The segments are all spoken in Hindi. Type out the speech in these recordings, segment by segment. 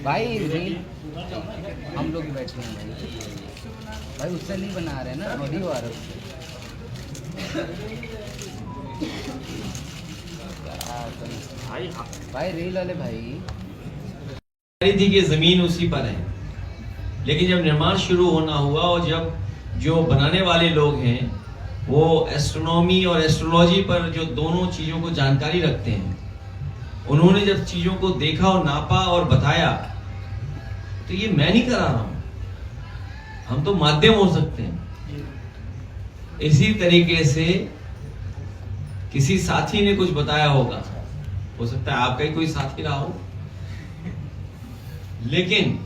भाई रील हम लोग ही बैठे हैं भाई उससे नहीं बना रहे ना, ऑडियो आ रहा है भाई रील वाले भाई थी कि जमीन उसी पर है, लेकिन जब निर्माण शुरू होना हुआ और जब जो बनाने वाले लोग हैं वो एस्ट्रोनॉमी और एस्ट्रोलॉजी पर जो दोनों चीजों को जानकारी रखते हैं, उन्होंने जब चीजों को देखा और नापा और बताया, तो ये मैं नहीं करा रहा हूं, हम तो माध्यम हो सकते हैं। इसी तरीके से किसी साथी ने कुछ बताया होगा, हो सकता है आपका ही कोई साथी रहा हो, लेकिन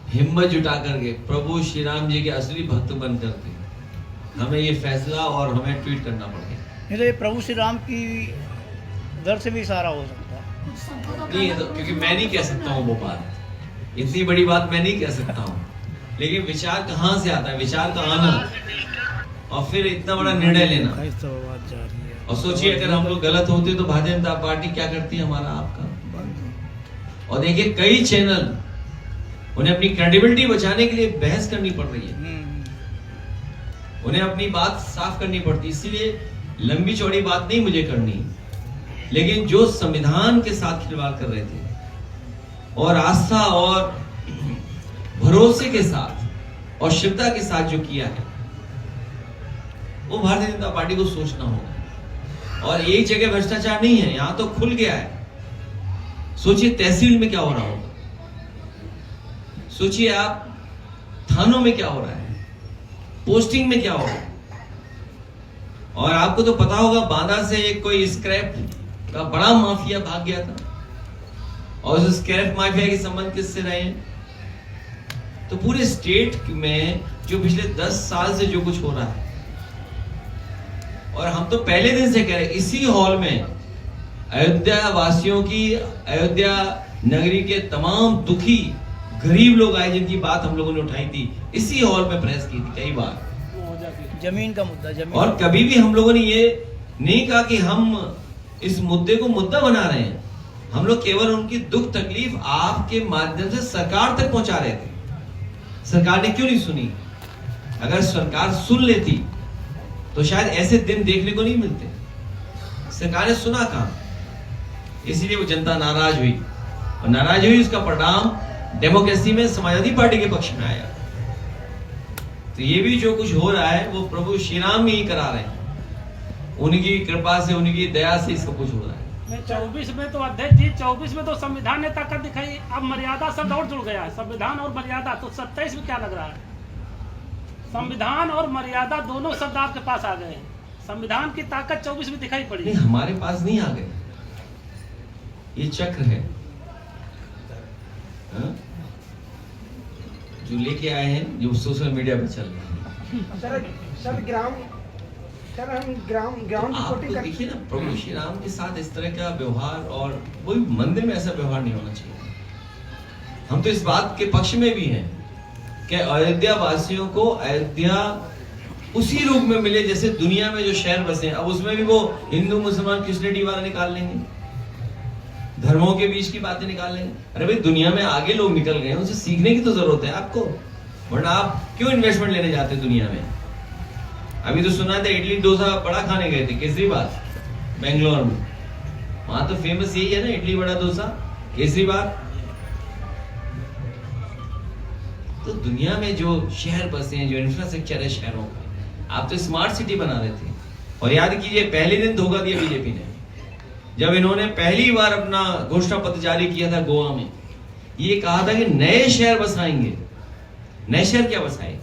हिम्मत जुटा करके प्रभु श्री राम जी के असली भक्त बन करके हमें ये फैसला और हमें ट्वीट करना पड़ गया। नहीं तो ये प्रभु श्री राम की दर से भी इशारा हो सकता है। नहीं तो, क्योंकि मैं नहीं कह सकता हूँ वो बात, इतनी बड़ी बात मैं नहीं कह सकता हूँ, लेकिन विचार कहाँ से आता है, विचार का आना और फिर इतना बड़ा निर्णय लेना। और सोचिए अगर हम लोग गलत होते तो भारतीय जनता पार्टी क्या करती है हमारा आपका। और देखिए कई चैनल उन्हें अपनी क्रेडिबिलिटी बचाने के लिए बहस करनी पड़ रही है, उन्हें अपनी बात साफ करनी पड़ती, इसीलिए लंबी चौड़ी बात नहीं मुझे करनी, लेकिन जो संविधान के साथ खिलवाड़ कर रहे थे और आस्था और भरोसे के साथ और श्रद्धा के साथ जो किया है, वो भारतीय जनता पार्टी को सोचना होगा। और एक जगह भ्रष्टाचार नहीं है, यहां तो खुल गया है। सोचिए तहसील में क्या हो रहा होगा, सोचिए आप थानों में क्या हो रहा है, पोस्टिंग में क्या हो रहा है। और आपको तो पता होगा बांदा से एक कोई स्क्रैप का बड़ा माफिया भाग गया था, और उस स्क्रैप माफिया के संबंध किससे रहे हैं। तो पूरे स्टेट में जो पिछले 10 साल से जो कुछ हो रहा है, और हम तो पहले दिन से कह रहे इसी हॉल में अयोध्या वासियों की, अयोध्या नगरी के तमाम दुखी गरीब लोग आए जिनकी बात हम लोगों ने उठाई थी, इसी हॉल में प्रेस की थी कई बार। जमीन का मुद्दा, जमीन। और कभी भी हम लोगों ने ये नहीं कहा कि हम इस मुद्दे को मुद्दा बना रहे हैं, हम लोग केवल उनकी दुख तकलीफ आपके माध्यम से सरकार तक पहुंचा रहे थे। सरकार ने क्यों नहीं सुनी? अगर सरकार सुन लेती तो शायद ऐसे दिन देखने को नहीं मिलते। सरकार ने सुना कहां, इसीलिए वो जनता नाराज हुई, और नाराज हुई उसका परिणाम डेमोक्रेसी में समाजवादी पार्टी के पक्ष में आया। तो ये भी जो कुछ हो रहा है वो प्रभु श्री राम ही करा रहे हैं, उनकी कृपा से, उनकी दया से सब कुछ हो रहा है। 24 में तो अध्यक्ष जी 24 में तो संविधान ने ताकत दिखाई, अब मर्यादा शब्द और जुड़ गया है, संविधान और मर्यादा। तो 27 में क्या लग रहा है, संविधान और मर्यादा दोनों शब्द आपके पास आ गए हैं, संविधान की ताकत 24 में दिखाई पड़ी। नहीं, हमारे पास नहीं आ गए, ये चक्र है जो लेके आए हैं, जो सोशल मीडिया पे चल रहे हैं। हम ग्राउंड आप तो देखिए ना, प्रभु श्री राम के साथ इस तरह का व्यवहार, और कोई मंदिर में ऐसा व्यवहार नहीं होना चाहिए। हम तो इस बात के पक्ष में भी हैं कि अयोध्या वासियों को अयोध्या उसी रूप में मिले जैसे दुनिया में जो शहर बसे हैं। अब उसमें भी वो हिंदू मुसलमान क्रिश्चियनिटी वाला निकाल लेंगे, धर्मों के बीच की बातें निकाल लेंगे। अरे भाई दुनिया में आगे लोग निकल गए हैं, उनसे सीखने की तो जरूरत है आपको, वरना आप क्यों इन्वेस्टमेंट लेने जाते हैं दुनिया में। अभी तो सुना था इडली डोसा बड़ा खाने गए थे केजरीवाल बेंगलोर में, वहां तो फेमस यही है ना, इडली बड़ा डोसा केजरीवाल। तो दुनिया में जो शहर बसे हैं, जो इंफ्रास्ट्रक्चर है शहरों का, आप तो स्मार्ट सिटी बना रहे थे। और याद कीजिए पहले दिन धोखा दिया बीजेपी ने, जब इन्होंने पहली बार अपना घोषणा पत्र जारी किया था गोवा में, ये कहा था कि नए शहर बसाएंगे। नए शहर क्या बसाएंगे?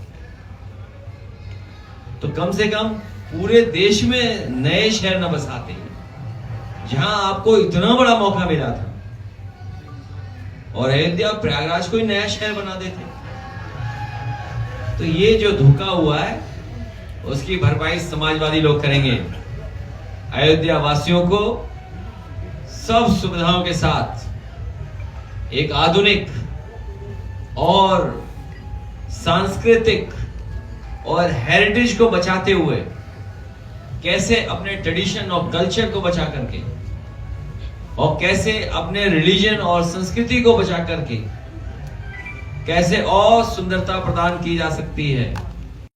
तो कम से कम पूरे देश में नए शहर न बसाते, जहां आपको इतना बड़ा मौका मिला था, और अयोध्या प्रयागराज को ही नया शहर बना देते। तो ये जो धोखा हुआ है उसकी भरपाई समाजवादी लोग करेंगे। अयोध्या वासियों को सब सुविधाओं के साथ एक आधुनिक और सांस्कृतिक और हेरिटेज को बचाते हुए कैसे अपने ट्रेडिशन और कल्चर को बचा करके और कैसे अपने रिलीजन और संस्कृति को बचा करके कैसे और सुंदरता प्रदान की जा सकती है।